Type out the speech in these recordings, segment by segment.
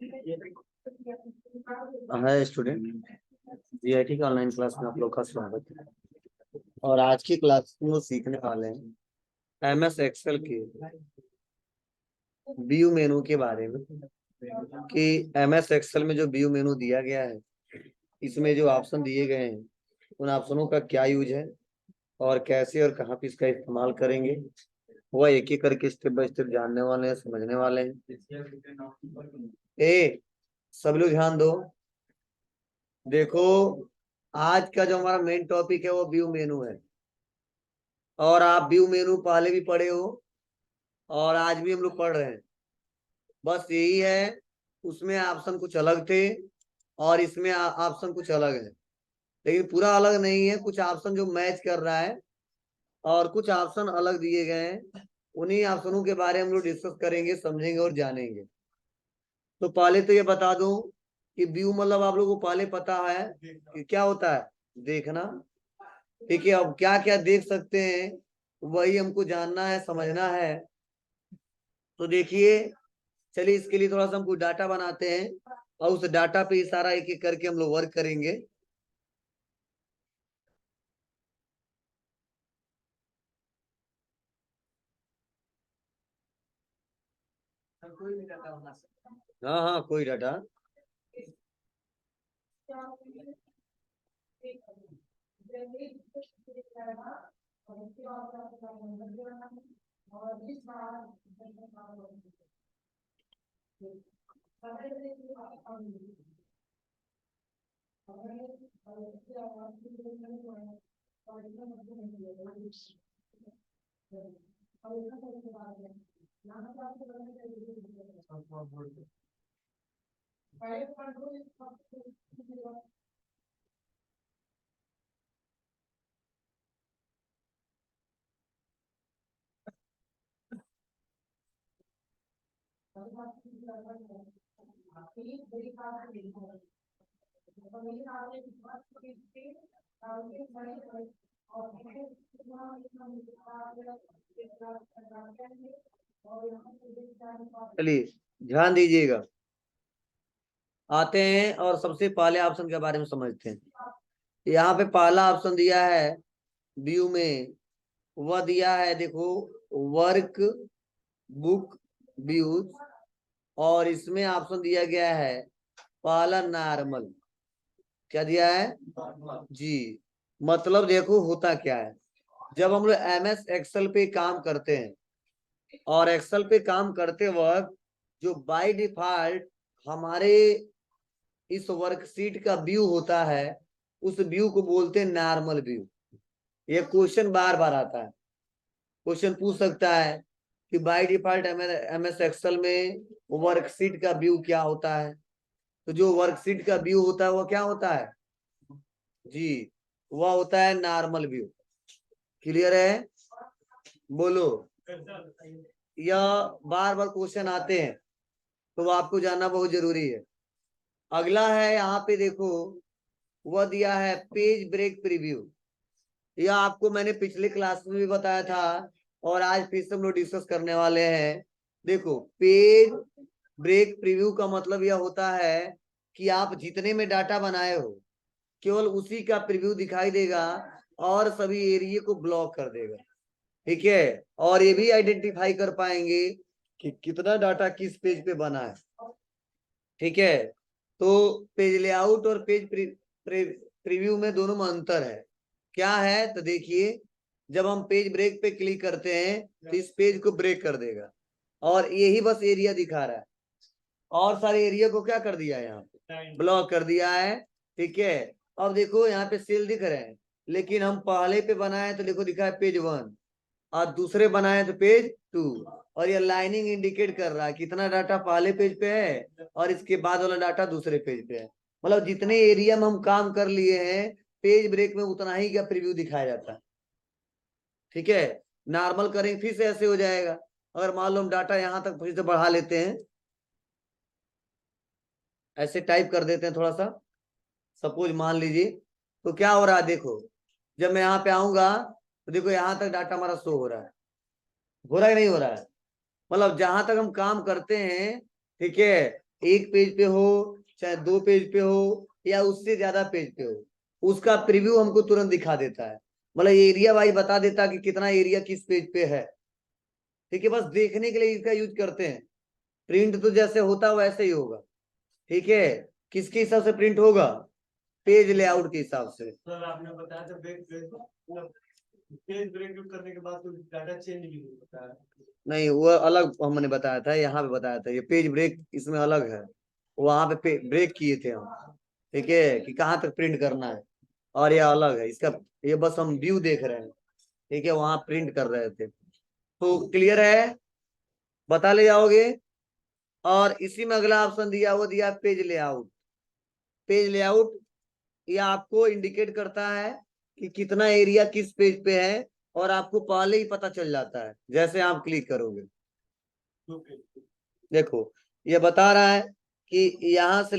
है student, GIT का online class में आप लोग का स्वागत है। और आज की क्लास में वो सीखने वाले हैं एमएस एक्सेल के व्यू मेनू के बारे में, कि एमएस एक्सेल में जो व्यू मेनू दिया गया है, इसमें जो ऑप्शन दिए गए हैं उन ऑप्शनों का क्या यूज है और कैसे और कहाँ पे इसका इस्तेमाल करेंगे, वह एक एक करके स्टेप बाय स्टेप जानने वाले हैं, समझने वाले हैं। सब लोग ध्यान दो। देखो, आज का जो हमारा मेन टॉपिक है वो व्यू मेनू है, और आप व्यू मेनू पहले भी पढ़े हो और आज भी हम लोग पढ़ रहे हैं। बस यही है, उसमें ऑप्शन कुछ अलग थे और इसमें ऑप्शन कुछ अलग है, लेकिन पूरा अलग नहीं है। कुछ ऑप्शन जो मैच कर रहा है और कुछ ऑप्शन अलग दिए गए हैं। उन्हीं ऑप्शनों के बारे में हम लोग डिस्कस करेंगे, समझेंगे और जानेंगे। तो पहले तो ये बता दूं कि व्यू मतलब आप लोगों को पहले पता है कि क्या होता है, देखना। ठीक है, अब क्या क्या देख सकते हैं वही हमको जानना है, समझना है। तो देखिए, चलिए इसके लिए थोड़ा सा हम कुछ डाटा बनाते हैं और उस डाटा पे इशारा एक एक करके हम लोग वर्क करेंगे। हाँ हाँ, कोई डाटा। चलिए ध्यान दीजिएगा, आते हैं और सबसे पहले ऑप्शन के बारे में समझते हैं। यहाँ पे पहला ऑप्शन दिया है व्यू में, वह दिया है देखो, वर्क बुक व्यूज। और इसमें ऑप्शन दिया गया है पहला नॉर्मल। क्या दिया है जी? मतलब देखो होता क्या है, जब हम लोग एमएस एक्सेल पे काम करते हैं और एक्सेल पे काम करते वक्त जो बाय डिफॉल्ट हमारे इस वर्कशीट का व्यू होता है, उस व्यू को बोलते हैं नॉर्मल व्यू। ये क्वेश्चन बार बार आता है, क्वेश्चन पूछ सकता है कि बाय डिफॉल्ट एमएस एक्सेल में वर्कशीट का व्यू क्या होता है। तो जो वर्कशीट का व्यू होता है वो क्या होता है जी? वह होता है नॉर्मल व्यू। क्लियर है? बोलो। यह बार बार क्वेश्चन आते हैं तो वो आपको जानना बहुत जरूरी है। अगला है यहाँ पे देखो, वह दिया है पेज ब्रेक प्रीव्यू। यह आपको मैंने पिछले क्लास में भी बताया था और आज फिर से हम लोग डिस्कस करने वाले हैं। देखो, पेज ब्रेक प्रीव्यू का मतलब यह होता है कि आप जितने में डाटा बनाए हो केवल उसी का प्रीव्यू दिखाई देगा और सभी एरिया को ब्लॉक कर देगा। ठीक है, और ये भी आइडेंटिफाई कर पाएंगे कि कितना डाटा किस पेज पे बना है। ठीक है, तो पेज लेआउट और पेज प्रीव्यू में दोनों में अंतर है। क्या है तो देखिए, जब हम पेज ब्रेक पे क्लिक करते हैं तो इस पेज को ब्रेक कर देगा और यही बस एरिया दिखा रहा है, और सारे एरिया को क्या कर दिया है, यहाँ पे ब्लॉक कर दिया है। ठीक है, अब देखो यहाँ पे सेल दिख रहे हैं, लेकिन हम पहले पे बनाए तो देखो दिखा है पेज 1 और दूसरे बनाए तो पेज 2, और ये लाइनिंग इंडिकेट कर रहा है कितना डाटा पहले पेज पे है और इसके बाद वाला डाटा दूसरे पेज पे है। मतलब जितने एरिया में हम काम कर लिए हैं पेज ब्रेक में उतना ही का प्रीव्यू दिखाया जाता है। ठीक है, नॉर्मल करेंगे फिर से ऐसे हो जाएगा। अगर मान लो हम डाटा यहाँ तक फिर से बढ़ा लेते हैं, ऐसे टाइप कर देते हैं थोड़ा सा, सपोज मान लीजिए, तो क्या हो रहा है देखो, जब मैं यहाँ पे आऊंगा तो देखो यहाँ तक डाटा हमारा शो हो रहा है। हो रहा है नहीं हो रहा है? मतलब जहां तक हम काम करते हैं, ठीक है, एक पेज पे हो चाहे 2 पेज पे हो या उससे ज्यादा पेज पे हो, उसका प्रीव्यू हमको तुरंत दिखा देता है। मतलब एरिया वाइज बता देता कि कितना एरिया किस पेज पे है। ठीक है, बस देखने के लिए इसका यूज करते हैं। प्रिंट तो जैसे होता है वैसे ही होगा। ठीक है, किसके हिसाब से प्रिंट होगा? पेज लेआउट के हिसाब से। सर आपने बताया था पेज ब्रेक करने के बाद तो डाटा चेंज भी होता है। नहीं, वो अलग हमने बताया था, यहाँ पे बताया था। ये पेज ब्रेक इसमें अलग है, वहां पे ब्रेक किए थे हम। ठीक है, कि कहाँ तक प्रिंट करना है, और ये अलग है इसका। ये बस हम व्यू देख रहे हैं। ठीक है, वहां प्रिंट कर रहे थे। तो क्लियर है, बता ले जाओगे। और इसी में अगला ऑप्शन दिया, वो दिया पेज लेआउट। पेज लेआउट ये आपको इंडिकेट करता है कि कितना एरिया किस पेज पे है, और आपको पहले ही पता चल जाता है जैसे आप क्लिक करोगे। देखो, ये बता रहा है कि यहाँ से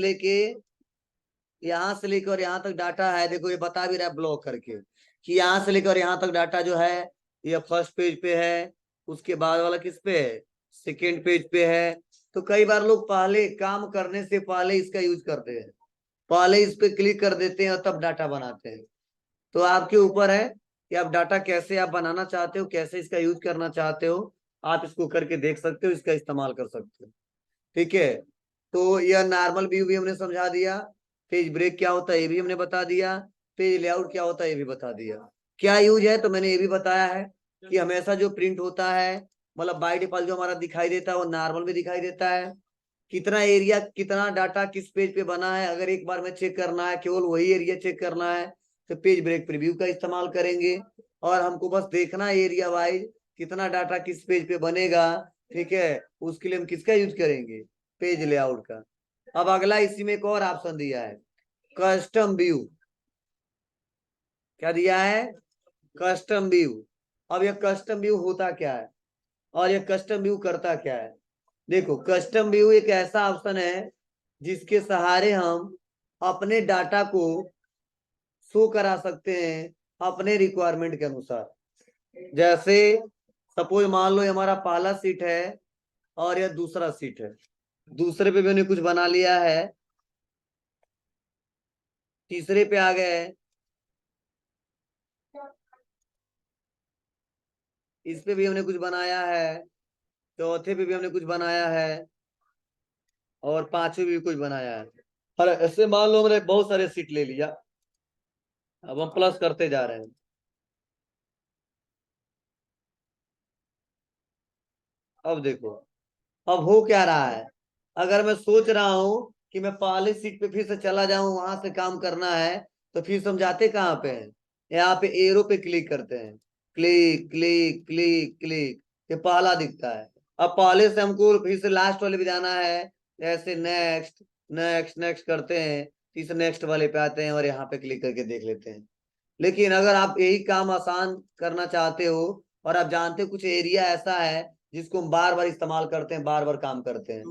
लेकर यहाँ तक डाटा है। देखो, ये बता भी रहा है ब्लॉक करके कि यहाँ से लेकर यहाँ तक डाटा जो है ये फर्स्ट पेज पे है, उसके बाद वाला किस पे है, सेकेंड पेज पे है। तो कई बार लोग पहले काम करने से पहले इसका यूज करते हैं, पहले इस पे क्लिक कर देते हैं और तब डाटा बनाते हैं। तो आपके ऊपर है कि आप डाटा कैसे आप बनाना चाहते हो, कैसे इसका यूज करना चाहते हो। आप इसको करके देख सकते हो, इसका इस्तेमाल कर सकते हो। ठीक है, तो यह नॉर्मल व्यू भी हमने समझा दिया। पेज ब्रेक क्या होता है ये भी हमने बता दिया। पेज लेआउट क्या होता है ये भी बता दिया। क्या यूज है तो मैंने ये भी बताया है कि हमेशा जो प्रिंट होता है, मतलब बाय डिफॉल्ट जो हमारा दिखाई देता है वो नॉर्मल भी दिखाई देता है। कितना एरिया कितना डाटा किस पेज पे बना है, अगर एक बार में चेक करना है, केवल वही एरिया चेक करना है, तो पेज ब्रेक प्रीव्यू का इस्तेमाल करेंगे। और हमको बस देखना है एरिया वाइज कितना डाटा किस पेज पे बनेगा। ठीक है, उसके लिए हम किसका यूज करेंगे, पेज लेआउट का। अब अगला इसी में एक और ऑप्शन दिया है, कस्टम व्यू। क्या दिया है, कस्टम व्यू। अब यह कस्टम व्यू होता क्या है और यह कस्टम व्यू करता क्या है? देखो, कस्टम व्यू एक ऐसा ऑप्शन है जिसके सहारे हम अपने डाटा को शो करा सकते हैं अपने रिक्वायरमेंट के अनुसार। जैसे सपोज मान लो ये हमारा पहला सीट है और यह दूसरा सीट है। दूसरे पे भी हमने कुछ बना लिया है, तीसरे पे आ गए, इस पे भी हमने कुछ बनाया है, चौथे पे भी हमने कुछ बनाया है, और पांचवे भी कुछ बनाया है। और ऐसे मान लो हमने बहुत सारे सीट ले लिया, अब हम प्लस करते जा रहे हैं। अब देखो, अब हो क्या रहा है। अगर मैं सोच रहा हूं कि मैं पहले सीट पे फिर से चला जाऊं, वहां से काम करना है, तो फिर समझाते कहाँ पे हैं, यहाँ पे एरो पे क्लिक करते हैं। क्लिक क्लिक क्लिक क्लिक, ये पहला दिखता है। अब पहले से हमको फिर से लास्ट वाले पे जाना है, जैसे नेक्स्ट नेक्स्ट नेक्स्ट करते हैं, इस नेक्स्ट वाले पे आते हैं और यहाँ पे क्लिक करके देख लेते हैं। लेकिन अगर आप यही काम आसान करना चाहते हो और आप जानते हो कुछ एरिया ऐसा है जिसको हम बार बार इस्तेमाल करते हैं, बार बार काम करते हैं,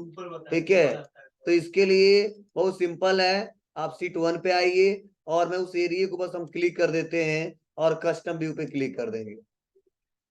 ठीक है, तो इसके लिए बहुत सिंपल है। आप सीट 1 पे आइए और मैं उस एरिया को बस हम क्लिक कर देते हैं और कस्टम व्यू पे क्लिक कर देंगे।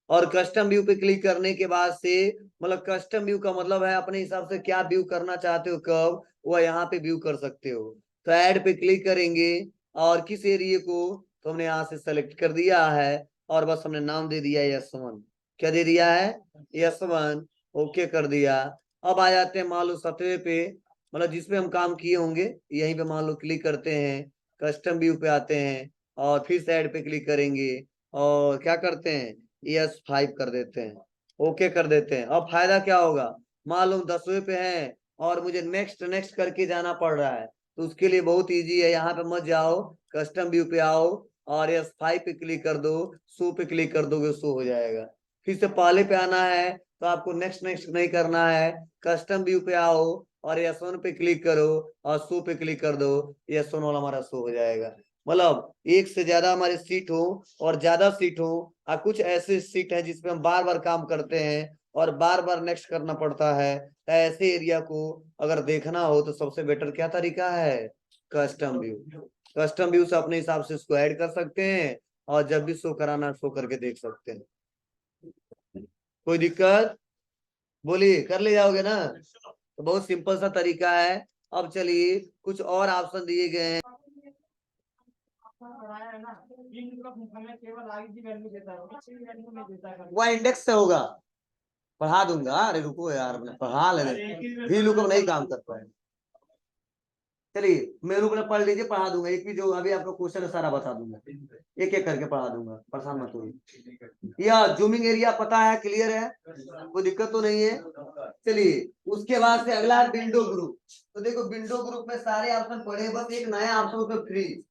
और कस्टम व्यू पे क्लिक करने के बाद से, मतलब कस्टम व्यू का मतलब है अपने हिसाब से क्या व्यू करना चाहते हो, कब वो यहाँ पे व्यू कर सकते हो। तो ऐड पे क्लिक करेंगे और किस एरिया को, तो हमने यहाँ से सेलेक्ट कर दिया है और बस हमने नाम दे दिया यस1। क्या दे दिया है, यस1। ओके कर दिया। अब आ जाते हैं मान लो 7वें पे, मतलब जिसपे हम काम किए होंगे, यहीं पे मान लो क्लिक करते हैं, कस्टम व्यू पे आते हैं और फिर से ऐड पे क्लिक करेंगे और क्या करते हैं, यस5 कर देते हैं, ओके कर देते हैं। अब फायदा क्या होगा, मान लो 10वें पे है और मुझे नेक्स्ट नेक्स्ट करके जाना पड़ रहा है, तो उसके लिए बहुत इजी है। यहाँ पे मत जाओ, कस्टम व्यू पे आओ और यस5 पे क्लिक कर दो, शो पे क्लिक कर दोगे, शो हो जाएगा। फिर से पहले पे आना है तो आपको नेक्स्ट नेक्स्ट नहीं करना है, कस्टम व्यू पे आओ और यस1 पे क्लिक करो और शो पे क्लिक कर दो, यस1 वाला हमारा शो हो जाएगा। मतलब एक से ज्यादा हमारे सीट हो और ज्यादा सीट हो, और कुछ ऐसे सीट है जिसपे हम बार बार काम करते हैं और बार बार नेक्स्ट करना पड़ता है, तो ऐसे एरिया को अगर देखना हो तो सबसे बेटर क्या तरीका है, कस्टम व्यू। कस्टम व्यू से अपने हिसाब से इसको ऐड कर सकते हैं और जब भी शो कराना शो करके देख सकते हैं। कोई दिक्कत, बोलिए, कर ले जाओगे ना। तो बहुत सिंपल सा तरीका है। अब चलिए कुछ और ऑप्शन दिए गए हैं। वह इंडेक्स से होगा, पढ़ा दूंगा। अरे रुको यार, मैंने पढ़ा लेने भी लुकअप नहीं काम करता है। चलिए मेरे ऊपर पढ़ लीजिए, पढ़ा दूंगा। एक भी जो अभी आपका क्वेश्चन है सारा बता दूंगा, एक एक करके पढ़ा दूंगा, परेशान मत होइए। या जूमिंग एरिया पता है, क्लियर है, कोई दिक्कत तो नहीं है। चलिए उसके बाद से अगला विंडो ग्रुप। तो देखो विंडो ग्रुप में सारे ऑप्शन पढ़े, बस एक नया ऑप्शन उसमें फ्रीज।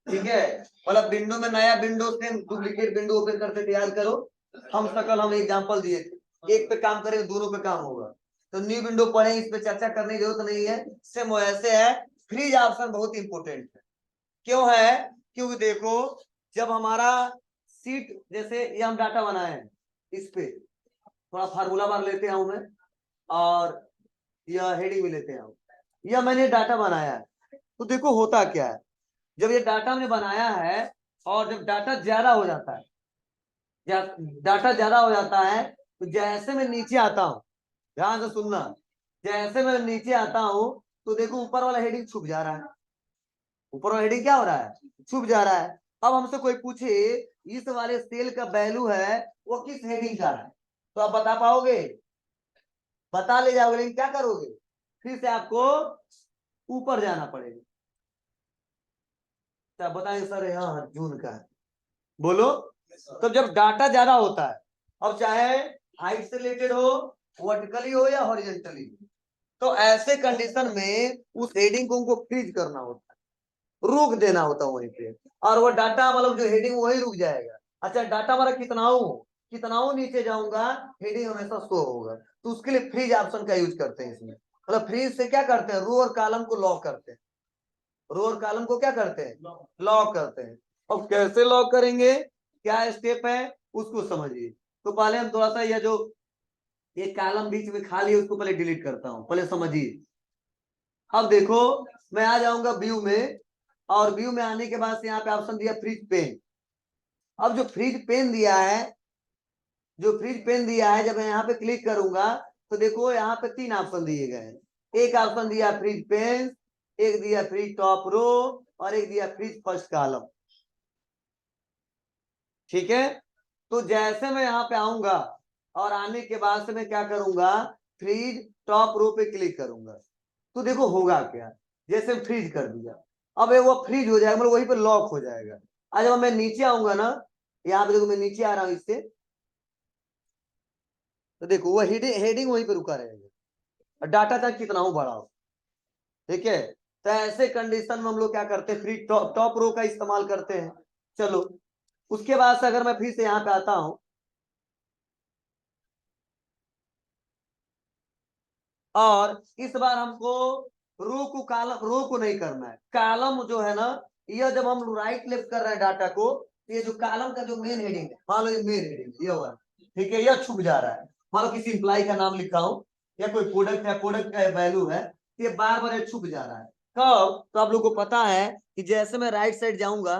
ठीक है, मतलब विंडो में नया विंडो से डुप्लीकेट विंडो ओपन करके तैयार करो। हम एग्जांपल दिए थे, एक पे काम करेंगे दोनों पे काम होगा। तो न्यू विंडो पढ़े, इस पे चर्चा करने की जरूरत नहीं है। सेम वैसे है, फ्रीज ऑप्शन बहुत इंपॉर्टेंट है। क्यों है? क्योंकि देखो जब हमारा सीट, जैसे ये हम डाटा बनाए हैं, इस पे थोड़ा फार्मूला बार लेते हैं मैं, और यह हेडिंग भी लेते हैं। यह मैंने डाटा बनाया है। तो देखो होता क्या है, जब ये डाटा हमने बनाया है और जब डाटा ज्यादा हो जाता है, डाटा ज्यादा हो जाता है, तो जैसे मैं नीचे आता हूँ, ध्यान से सुनना, जैसे मैं नीचे आता हूँ तो देखो ऊपर वाला हेडिंग छुप जा रहा है। ऊपर वाला हेडिंग क्या हो रहा है? छुप जा रहा है। अब हमसे कोई पूछे इस वाले सेल का वैल्यू है वो किस हेडिंग का है, तो आप बता पाओगे? बता ले जाओगे, लेकिन क्या करोगे, फिर से आपको ऊपर जाना पड़ेगा। क्या बताएंगे सर? हाँ जून का है, बोलो। तो जब डाटा ज्यादा होता है, अब चाहे हाइट से रिलेटेड हो, वर्टिकली हो या हॉरिजॉन्टली, तो ऐसे कंडीशन में उस हेडिंग को उनको फ्रीज करना होता है, रोक देना होता है वहीं पे, और वो डाटा मतलब जो हेडिंग वही रुक जाएगा। अच्छा डाटा हमारा कितना हो नीचे जाऊंगा, हेडिंग हमेशा शो होगा। तो उसके लिए फ्रीज ऑप्शन का यूज करते हैं इसमें। मतलब फ्रीज से क्या करते हैं, रो और कॉलम को लॉक करते हैं। रो और कॉलम को क्या करते हैं? लॉक करते हैं। अब कैसे लॉक करेंगे, क्या स्टेप है, उसको समझिए। तो पहले हम थोड़ा सा यह जो ये कॉलम बीच में खाली है उसको पहले डिलीट करता हूं, पहले समझिए। अब देखो मैं आ जाऊंगा व्यू में, और व्यू में आने के बाद से यहाँ पे ऑप्शन दिया फ्रीज पेन। अब जो फ्रीज पेन दिया है, जब मैं यहाँ पे क्लिक करूंगा तो देखो यहाँ पे तीन ऑप्शन दिए गए हैं। एक ऑप्शन दिया फ्रीज पेन, एक दिया फ्रीज टॉप रो, और एक दिया फ्रीज फर्स्ट कॉलम। ठीक है, तो जैसे मैं यहाँ पे आऊंगा और आने के बाद से मैं क्या करूंगा, फ्रीज टॉप रो पे क्लिक करूंगा, तो देखो होगा क्या, जैसे फ्रीज कर दिया, अब वो फ्रीज हो जाएगा, मतलब वहीं पे लॉक हो जाएगा। आज जब मैं नीचे आऊंगा ना, यहाँ पे देखो मैं नीचे आ रहा हूँ इससे, तो देखो वो हेडिंग वहीं पे रुका रहेगा, और डाटा चाहे कितना हो बड़ा हो। ठीक है, तो ऐसे कंडीशन में हम लोग क्या करते हैं, फ्री टॉप रो का इस्तेमाल करते हैं। चलो उसके बाद से अगर मैं फिर से यहाँ पे आता हूं, और इस बार हमको रो को नहीं करना है, कॉलम जो है ना, यह जब हम राइट लेफ्ट कर रहे हैं डाटा को, तो ये जो कॉलम का जो मेन हेडिंग है, मान लो ये मेन हेडिंग ये हुआ, ठीक है, यह छुप जा रहा है। मान लो किसी इंप्लाई का नाम लिखा हो या कोई प्रोडक्ट है, प्रोडक्ट का वैल्यू है, ये बार बार ये छुप जा रहा है। कब? तो आप लोग को पता है कि जैसे मैं राइट साइड जाऊंगा,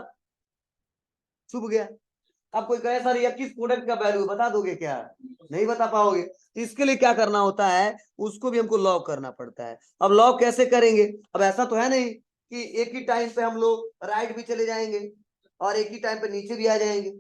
छुप गया। अब कोई कहे सर ये किस प्रोडक्ट का वैल्यू, बता दोगे क्या? नहीं बता पाओगे। तो इसके लिए क्या करना होता है, उसको भी हमको लॉक करना पड़ता है। अब लॉक कैसे करेंगे? अब ऐसा तो है नहीं कि एक ही टाइम पे हम लोग राइट भी चले जाएंगे और एक ही टाइम पे नीचे भी आ जाएंगे।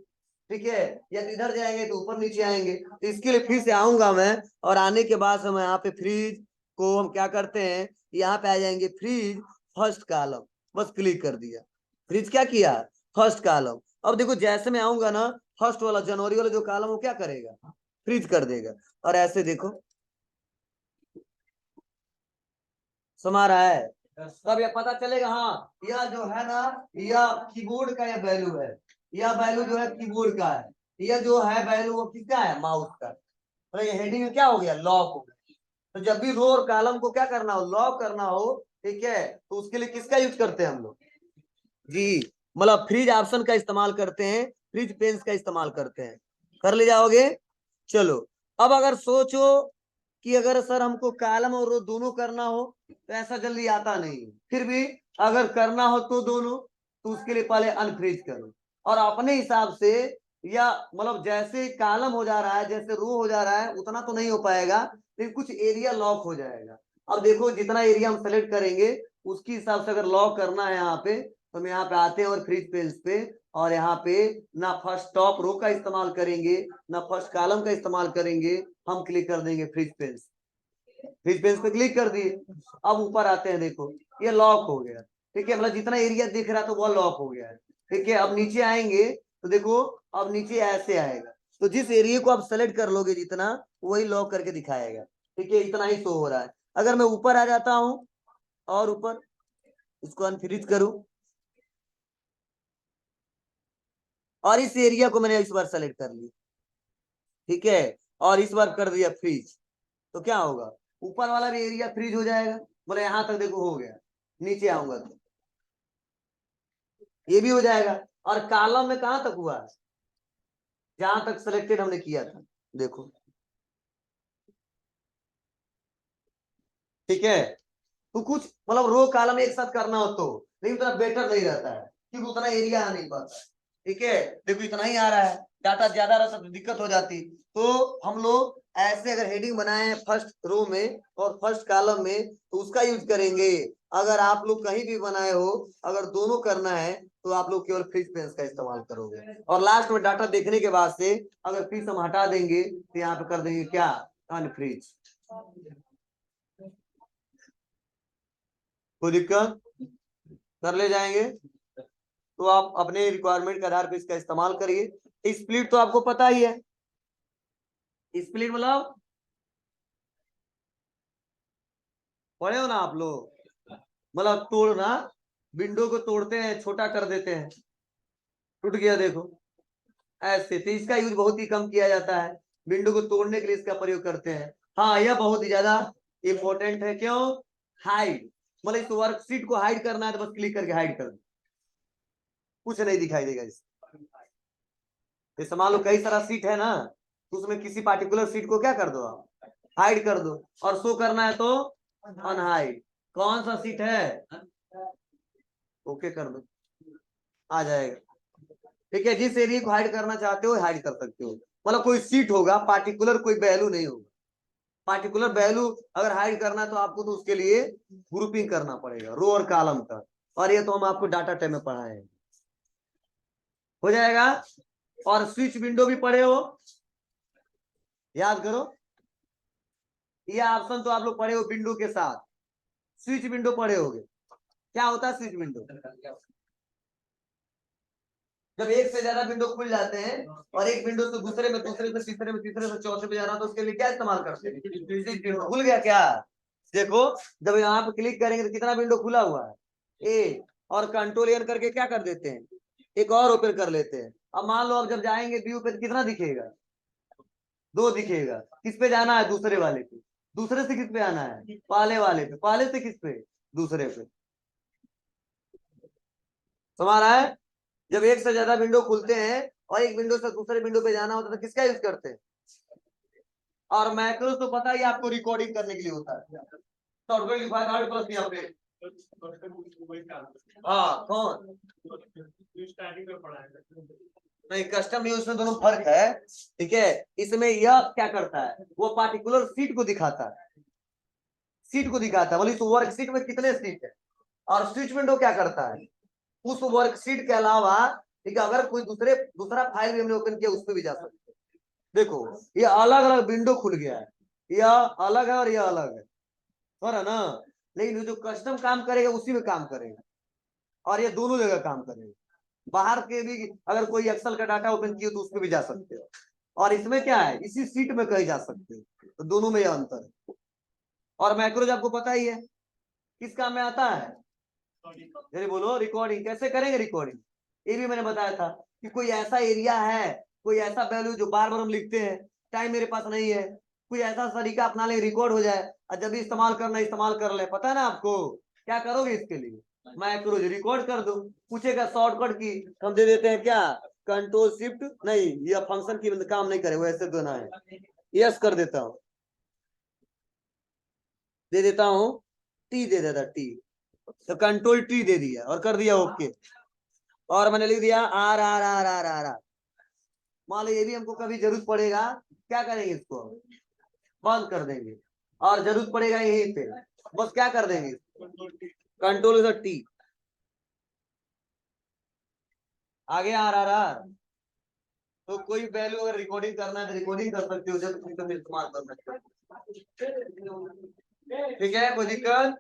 ठीक है, या इधर जाएंगे तो ऊपर नीचे आएंगे। तो इसके लिए फिर से आऊंगा मैं, और आने के बाद हम यहाँ पे फ्रीज को हम क्या करते हैं, यहाँ पे आ जाएंगे फ्रीज फर्स्ट कॉलम, बस क्लिक कर दिया, फ्रीज क्या किया, फर्स्ट कॉलम। अब देखो जैसे मैं आऊंगा ना, फर्स्ट वाला जनवरी वाला जो कॉलम वो क्या करेगा, फ्रीज कर देगा। और ऐसे देखो समा रहा है, तब यह पता चलेगा हाँ यह जो है ना, यह कीबोर्ड का यह वैल्यू है, यह वैल्यू जो है कीबोर्ड का है, यह जो है वैल्यू वो किसका है, माउस का। तो ये हेडिंग क्या हो गया, लॉक हो गया। तो जब भी रो और कॉलम को क्या करना हो, लॉक करना हो, ठीक है, तो उसके लिए किसका यूज करते हैं हम लोग जी, मतलब फ्रीज ऑप्शन का इस्तेमाल करते हैं, फ्रीज पेन्स का इस्तेमाल करते हैं। कर ले जाओगे। चलो अब अगर सोचो कि अगर सर हमको कॉलम और रो दोनों करना हो, तो ऐसा जल्दी आता नहीं, फिर भी अगर करना हो तो दोनों, तो उसके लिए पहले अनफ्रीज करो और अपने हिसाब से, या मतलब जैसे कॉलम हो जा रहा है जैसे रो हो जा रहा है उतना तो नहीं हो पाएगा, लेकिन कुछ एरिया लॉक हो जाएगा। अब देखो जितना एरिया हम सेलेक्ट करेंगे उसके हिसाब से अगर लॉक करना है यहाँ पे, तो हम यहाँ पे आते हैं और फ्रीज पेज पे, और यहाँ पे ना फर्स्ट टॉप रो का इस्तेमाल करेंगे ना फर्स्ट कॉलम का इस्तेमाल करेंगे, हम क्लिक कर देंगे फ्रीज पेज। फ्रीज पेज पे क्लिक कर दिए। अब ऊपर आते हैं, देखो ये लॉक हो गया। ठीक है, मतलब जितना एरिया दिख रहा था वो लॉक हो गया है। ठीक है, अब नीचे आएंगे तो देखो अब नीचे ऐसे आएगा, तो जिस एरिया को आप सेलेक्ट कर लोगे जितना, वही लॉक करके दिखाएगा। ठीक है, इतना ही शो हो रहा है। अगर मैं ऊपर आ जाता हूं और ऊपर इसको अनफ्रीज करूं, और इस एरिया को मैंने इस बार सेलेक्ट कर लिया, ठीक है, और इस बार कर दिया फ्रीज, तो क्या होगा, ऊपर वाला भी एरिया फ्रीज हो जाएगा। बोले यहां तक देखो हो गया, नीचे आऊंगा तो ये भी हो जाएगा। और कॉलम में कहां तक हुआ है, जहां तक सिलेक्टेड हमने किया था, देखो। ठीक है, तो कुछ मतलब रो कॉलम एक साथ करना हो तो, लेकिन उतना बेटर नहीं रहता है क्योंकि उतना एरिया आ नहीं पाता। ठीक है, देखो इतना ही आ रहा है, डाटा ज्यादा रहता तो दिक्कत हो जाती। तो हम लोग ऐसे अगर हेडिंग बनाए हैं फर्स्ट रो में और फर्स्ट कॉलम में, तो उसका यूज करेंगे। अगर आप लोग कहीं भी बनाए हो, अगर दोनों करना है, तो आप लोग केवल फ्रीज पेंस का इस्तेमाल करोगे, और लास्ट में डाटा देखने के बाद से अगर फ्रीज हम हटा देंगे तो यहाँ पे कर देंगे क्या, अनफ्रीज। कोई दिक्कत, कर ले जाएंगे। तो आप अपने रिक्वायरमेंट के आधार पर इसका इस्तेमाल करिए। स्प्लिट तो आपको पता ही है, स्प्लिट मतलब पढ़े हो ना आप लोग, मतलब तोड़ना, विंडो को तोड़ते हैं, छोटा कर देते हैं, टूट गया देखो ऐसे। तो इसका यूज बहुत ही कम किया जाता है, विंडो को तोड़ने के लिए इसका प्रयोग करते हैं। हाँ, यह बहुत ही ज्यादा इंपॉर्टेंट है। क्यों, हाइड, मतलब इस वर्कशीट को हाइड करना है तो बस क्लिक करके हाइड कर दो, कुछ नहीं दिखाई देगा इस। जैसे मान लो कई सारा सीट है ना, तो उसमें किसी पार्टिकुलर सीट को क्या कर दो, आप हाइड कर दो, और शो करना है तो अनहाइड। कौन सा सीट है, ओके कर दो, आ जाएगा। ठीक है, जिस एरिया को हाइड करना चाहते हो हाइड कर सकते हो। मतलब कोई सीट होगा, पार्टिकुलर कोई वैल्यू नहीं होगा। पार्टिकुलर वैल्यू अगर हाइड करना है तो आपको तो उसके लिए ग्रुपिंग करना पड़ेगा रो और कॉलम का, और ये तो हम आपको डाटा टाइप में पढ़ाए हैं, हो जाएगा। और स्विच विंडो भी पढ़े हो, याद करो, ये ऑप्शन तो आप लोग पढ़े हो विंडो के साथ। स्विच विंडो पढ़े होगे, क्या होता है स्विच विंडो, जब एक से ज्यादा विंडो खुल जाते हैं और एक विंडो से दूसरे में, दूसरे से तीसरे में, तीसरे से चौथे पे जाना, तो उसके लिए क्या इस्तेमाल करते हैं, स्विच विंडो। खुल गया क्या, देखो जब यहाँ पे क्लिक करेंगे तो कितना विंडो खुला हुआ है, एक, और कंट्रोल एन करके क्या कर देते हैं, एक और ओपन कर लेते हैं। अब मान लो अब जब जाएंगे व्यू पे तो कितना दिखेगा, दो दिखेगा। किस पे जाना है, दूसरे वाले पे, दूसरे से किस पे आना है, पहले वाले पे, पहले से किस पे, दूसरे पे। समझ रहा है, जब एक से ज्यादा विंडो खुलते हैं और एक विंडो से दूसरे विंडो पे जाना होता है तो किसका यूज करते हैं, और मैक्रोस तो पता ही आपको रिकॉर्डिंग करने के लिए होता है, सॉफ्टवेयर लिखा है प्लस यहाँ पे। हाँ कौन, स्टार्टिंग में पढ़ा है। नहीं, कस्टम यूज में दोनों फर्क है। ठीक है, इसमें यह क्या करता है, वो पार्टिकुलर सीट को दिखाता है, सीट को दिखाता है, बोले इस वर्कशीट में कितने सीट है। और स्विच विंडो क्या करता है, उस वर्कशीट के अलावा, ठीक है, अगर कोई दूसरा फाइल भी हमने ओपन किया उस पर भी जा सकते हैं। देखो ये अलग अलग विंडो खुल गया है, यह अलग है और यह अलग है, और है ना, लेकिन जो कस्टम काम करेगा उसी में काम करेगा, और ये दोनों जगह काम करेगा। बाहर के भी अगर कोई एक्सेल का डाटा ओपन किया तो उस पर भी जा सकते हो, और इसमें क्या है, इसी सीट में कहीं जा सकते हो, तो दोनों में यह अंतर है। और मैक्रोज आपको पता ही है किस काम में आता है, जरा बोलो, रिकॉर्डिंग कैसे करेंगे, रिकॉर्डिंग ये भी मैंने बताया था कि कोई ऐसा एरिया है, कोई ऐसा वैल्यू जो बार बार हम लिखते हैं, टाइम मेरे पास नहीं है, कोई ऐसा तरीका अपना ले रिकॉर्ड हो जाए, और जब भी इस्तेमाल करना इस्तेमाल कर ले। पता है ना आपको, क्या करोगे इसके लिए, मैक्रोज रिकॉर्ड कर दो। पूछेगा शॉर्टकट की, हम दे देते हैं क्या, कंट्रोल शिफ्ट, नहीं यह फंक्शन की काम नहीं करे, वो ऐसे देना है, यस कर देता हूँ, दे देता हूँ, टी दे देता, टी, तो कंट्रोल टी दे दिया और कर दिया ओके, और मैंने लिख दिया R R R R R R. मान लो ये भी हमको कभी जरूरत पड़ेगा, क्या करेंगे इसको, बंद कर देंगे और जरूरत पड़ेगा यहीं पे बस क्या कर देंगे कंट्रोल टी आगे आर तो कोई वैल्यू अगर रिकॉर्डिंग करना है तो रिकॉर्डिंग कर सकते हो जब तुम इस्तेमाल कर सकते हो ठीक है कोई दिक्कत